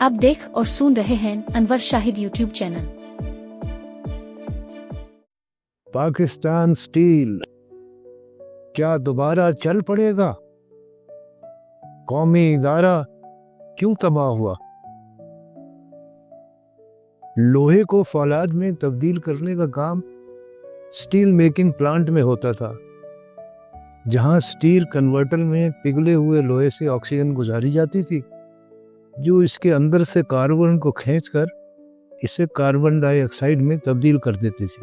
आप देख और सुन रहे हैं Anwar Shahid YouTube channel. Pakistan steel क्या दोबारा चल पड़ेगा? कौमी इदारा क्यों तबाह हुआ? लोहे को फौलाद में तब्दील करने का काम स्टील मेकिंग प्लांट में होता था, जहां स्टील कन्वर्टर में पिघले हुए लोहे से ऑक्सीजन गुजारी जाती थी, जो इसके अंदर से कार्बन को खींचकर इसे कार्बन डाइऑक्साइड में तब्दील कर देती थी।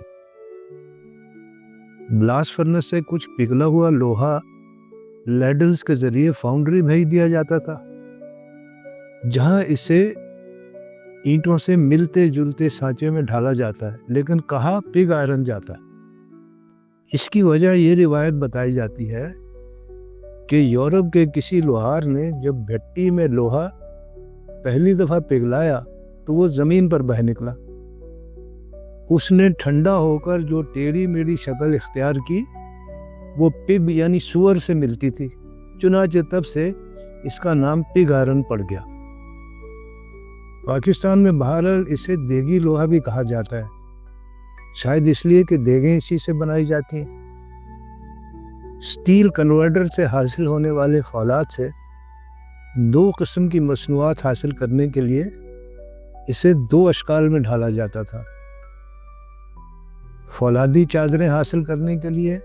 ब्लास्ट फर्नेस से कुछ पिघला हुआ लोहा लैडल्स के जरिए फाउंड्री भेज दिया जाता था, जहां इसे ईंटों से मिलते जुलते सांचे में ढाला जाता है, लेकिन कहाँ पिग आयरन जाता है। इसकी वजह ये रिवायत बताई जाती है कि यूरोप के किसी लोहार ने जब भट्टी में लोहा पहली दफा पिघलाया तो वो जमीन पर बह निकला। उसने ठंडा होकर जो टेढ़ी मेढ़ी शक्ल इख्तियार की वो पिग यानी सुअर से मिलती थी, चुनाचे तब से इसका नाम पिग आयरन पड़ गया। पाकिस्तान में बहरहाल इसे देगी लोहा भी कहा जाता है, शायद इसलिए कि देगें इसी से बनाई जाती हैं। स्टील कन्वर्टर से हासिल होने वाले फौलाद से दो किस्म की मसनूआत हासिल करने के लिए इसे दो अशकाल में ढाला जाता था। फौलादी चादरें हासिल करने के लिए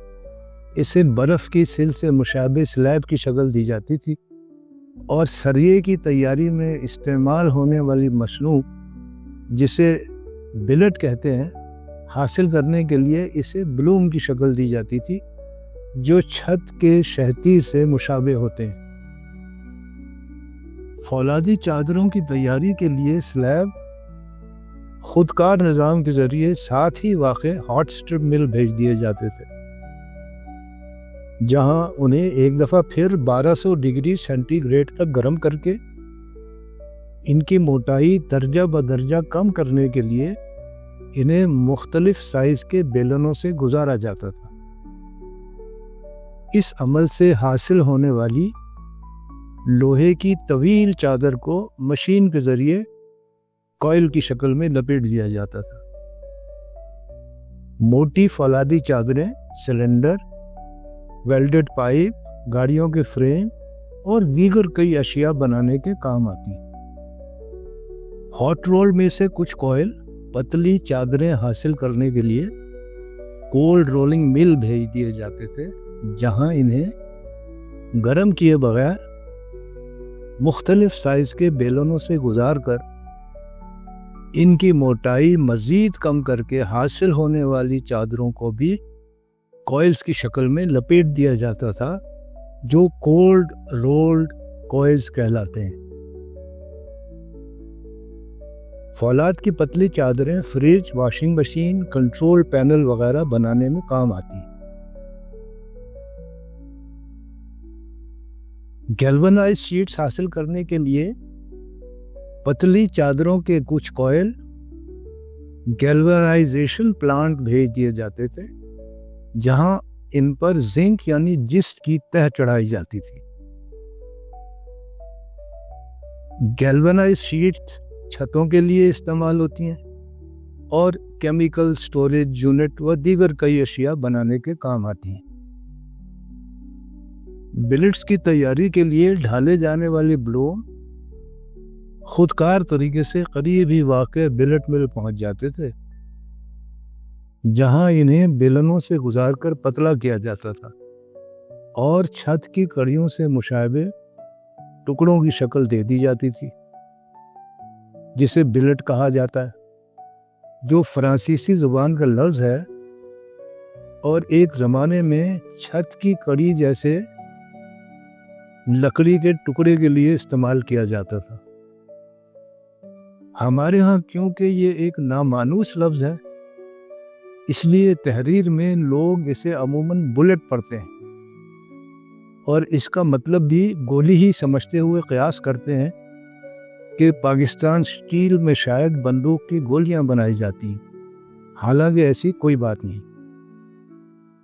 इसे बर्फ की सिल से मुशाबे स्लैब की शक्ल दी जाती थी, और सरिये की तैयारी में इस्तेमाल होने वाली मसनू जिसे बिलेट कहते हैं, हासिल करने के लिए इसे ब्लूम की शक्ल दी जाती थी, जो छत के शहतीर से मुशाबे होते हैं। फौलादी चादरों की तैयारी के लिए स्लैब खुदकार निज़ाम के जरिए साथ ही वाक़े हॉट स्ट्रिप मिल भेज दिए जाते थे, जहां उन्हें एक दफ़ा फिर 1200 डिग्री सेंटीग्रेड तक गर्म करके इनकी मोटाई दर्जा बदर्जा कम करने के लिए इन्हें मुख्तलिफ साइज के बेलनों से गुजारा जाता था। इस अमल से हासिल होने वाली लोहे की तवील चादर को मशीन के जरिए कॉइल की शक्ल में लपेट दिया जाता था। मोटी फौलादी चादरें सिलेंडर, वेल्डेड पाइप, गाड़ियों के फ्रेम और दीगर कई अशिया बनाने के काम आती। हॉट रोल में से कुछ कॉइल पतली चादरें हासिल करने के लिए कोल्ड रोलिंग मिल भेज दिए जाते थे, जहां इन्हें गर्म किए बगैर मुख्तलिफ साइज के बेलनों से गुजारकर इनकी मोटाई मजीद कम करके हासिल होने वाली चादरों को भी कॉइल्स की शक्ल में लपेट दिया जाता था, जो कोल्ड रोल्ड कॉइल्स कहलाते हैं। फौलाद की पतली चादरें fridge, washing machine, control panel वगैरह बनाने में काम आती हैं। गैल्वेनाइज शीट्स हासिल करने के लिए पतली चादरों के कुछ कॉइल गैल्वेनाइजेशन प्लांट भेज दिए जाते थे, जहां इन पर जिंक यानी जिस्ट की तह चढ़ाई जाती थी। गैल्वेनाइज शीट्स छतों के लिए इस्तेमाल होती हैं और केमिकल स्टोरेज यूनिट व दीगर कई अशिया बनाने के काम आती हैं। बिलेट्स की तैयारी के लिए ढाले जाने वाली ब्लूम खुदकार तरीके से करीब ही वाक़े बिलेट मिल पहुंच जाते थे, जहां इन्हें बेलनों से गुजारकर पतला किया जाता था और छत की कड़ियों से मुशाबे टुकड़ों की शक्ल दे दी जाती थी, जिसे बिलेट कहा जाता है, जो फ्रांसीसी जुबान का लफ्ज़ है और एक ज़माने में छत की कड़ी जैसे लकड़ी के टुकड़े के लिए इस्तेमाल किया जाता था। हमारे यहाँ क्योंकि ये एक नामानूस लफ्ज़ है, इसलिए तहरीर में लोग इसे अमूमन बुलेट पढ़ते हैं और इसका मतलब भी गोली ही समझते हुए क़यास करते हैं कि पाकिस्तान स्टील में शायद बंदूक की गोलियां बनाई जाती हैं। हालांकि ऐसी कोई बात नहीं।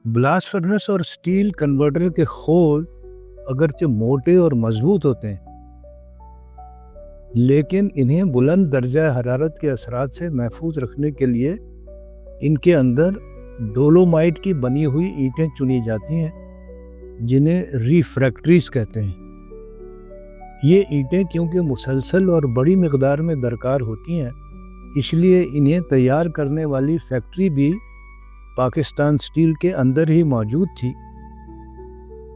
ब्लास्ट फर्नेस और स्टील कन्वर्टर के खोल अगरचे मोटे और मजबूत होते हैं, لیکن انہیں بلند درجہ حرارت کے اثرات سے محفوظ رکھنے کے لیے ان کے اندر ڈولومائٹ کی بنی ہوئی اینٹیں چنی جاتی ہیں جنہیں ریفریکٹریز کہتے ہیں۔ یہ اینٹیں کیونکہ مسلسل اور بڑی مقدار میں درکار ہوتی ہیں، اس لیے انہیں تیار کرنے والی فیکٹری بھی پاکستان سٹیل کے اندر ہی موجود تھی،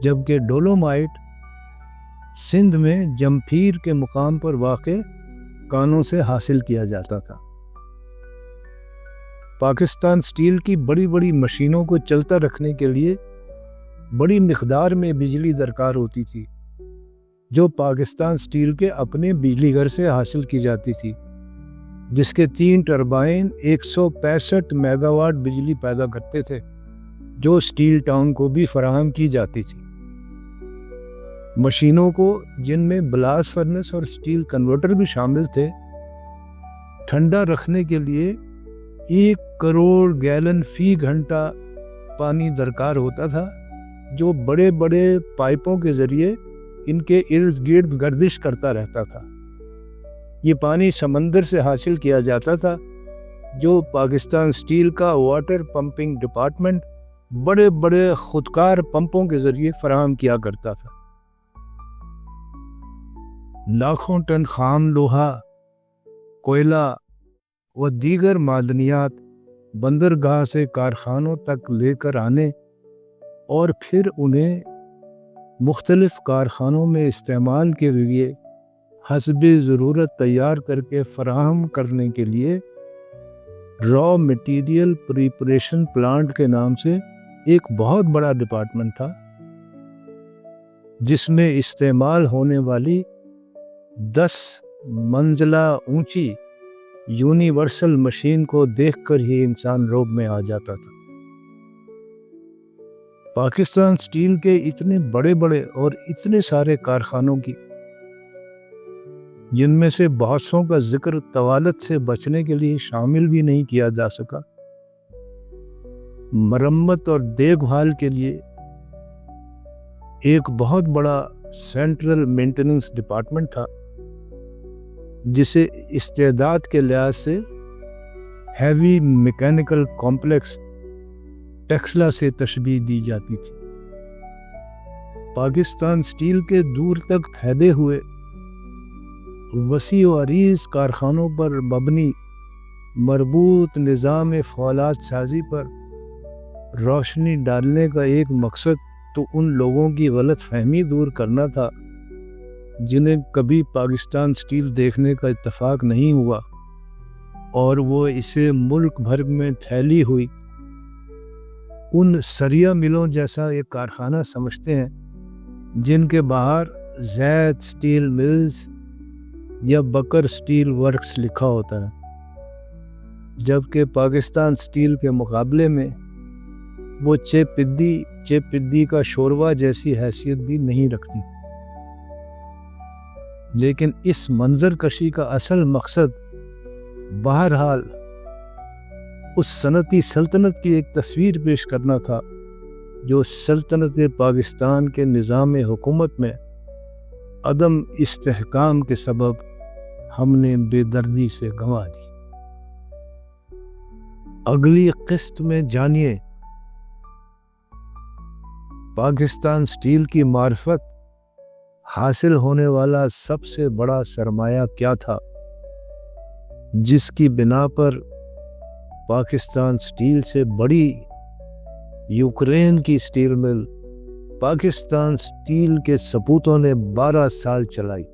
جبکہ ڈولومائٹ سندھ میں جمپھیر کے مقام پر واقع کانوں سے حاصل کیا جاتا تھا۔ پاکستان سٹیل کی بڑی بڑی مشینوں کو چلتا رکھنے کے لیے بڑی مقدار میں بجلی درکار ہوتی تھی، جو پاکستان سٹیل کے اپنے بجلی گھر سے حاصل کی جاتی تھی، جس کے 3 ٹربائن 165 میگا واٹ بجلی پیدا کرتے تھے، جو سٹیل ٹاؤن کو بھی فراہم کی جاتی تھی۔ مشینوں کو، جن میں بلاس فرنس اور سٹیل کنورٹر بھی شامل تھے، ٹھنڈا رکھنے کے لیے 1 کروڑ گیلن فی گھنٹہ پانی درکار ہوتا تھا، جو بڑے بڑے پائپوں کے ذریعے ان کے ارد گرد گردش کرتا رہتا تھا۔ یہ پانی سمندر سے حاصل کیا جاتا تھا، جو پاکستان سٹیل کا واٹر پمپنگ ڈپارٹمنٹ بڑے بڑے خودکار پمپوں کے ذریعے فراہم کیا کرتا تھا۔ لاکھوں ٹن خام لوہا، کوئلہ و دیگر معدنیات بندرگاہ سے کارخانوں تک لے کر آنے اور پھر انہیں مختلف کارخانوں میں استعمال کے لیے حسب ضرورت تیار کر کے فراہم کرنے کے لیے را مٹیریل پریپریشن پلانٹ کے نام سے ایک بہت بڑا ڈپارٹمنٹ تھا، جس میں استعمال ہونے والی 10 منزلہ اونچی یونیورسل مشین کو دیکھ کر ہی انسان روب میں آ جاتا تھا۔ پاکستان سٹیل کے اتنے بڑے بڑے اور اتنے سارے کارخانوں کی، جن میں سے بہت سوں کا ذکر طوالت سے بچنے کے لیے شامل بھی نہیں کیا جا سکا، مرمت اور دیکھ بھال کے لیے ایک بہت بڑا سینٹرل مینٹیننس ڈپارٹمنٹ تھا، جسے استعداد کے لحاظ سے ہیوی میکینیکل کمپلیکس ٹیکسلا سے تشبیہ دی جاتی تھی۔ پاکستان سٹیل کے دور تک پھیلے ہوئے وسیع و عریض کارخانوں پر مبنی مربوط نظام فولاد سازی پر روشنی ڈالنے کا ایک مقصد تو ان لوگوں کی غلط فہمی دور کرنا تھا جنہیں کبھی پاکستان سٹیل دیکھنے کا اتفاق نہیں ہوا، اور وہ اسے ملک بھر میں پھیلی ہوئی ان سریا ملوں جیسا ایک کارخانہ سمجھتے ہیں، جن کے باہر زید سٹیل ملز یا بکر سٹیل ورکس لکھا ہوتا ہے، جبکہ پاکستان سٹیل کے مقابلے میں وہ چیپ پدی کا شوروا جیسی حیثیت بھی نہیں رکھتی۔ لیکن اس منظر کشی کا اصل مقصد بہرحال اس صنعتی سلطنت کی ایک تصویر پیش کرنا تھا جو سلطنت پاکستان کے نظام حکومت میں عدم استحکام کے سبب ہم نے بے دردی سے گنوا دی۔ اگلی قسط میں جانیے پاکستان سٹیل کی معرفت حاصل ہونے والا سب سے بڑا سرمایہ کیا تھا، جس کی بنا پر پاکستان سٹیل سے بڑی یوکرین کی سٹیل مل پاکستان سٹیل کے سپوتوں نے 12 سال چلائی۔